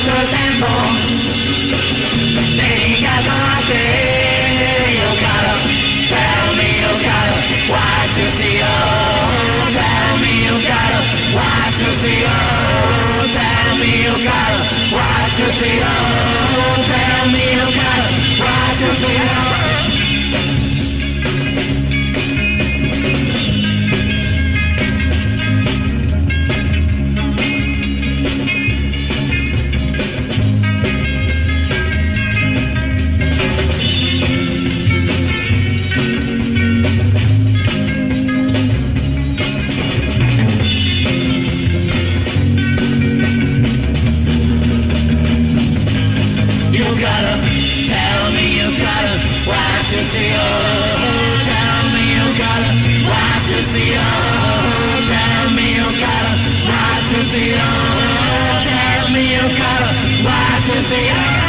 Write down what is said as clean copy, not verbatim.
el tempo. Dedicatote, you gotta tell me you gotta watch your CO. Tell me you gotta watch your CO. Tell me you gotta watch your CO. Tell me you gotta watch your CO. You gotta tell me you gotta watch your CO. Tell me you gotta watch your CO. Tell me you gotta watch your CO. Tell me you gotta watch your CO.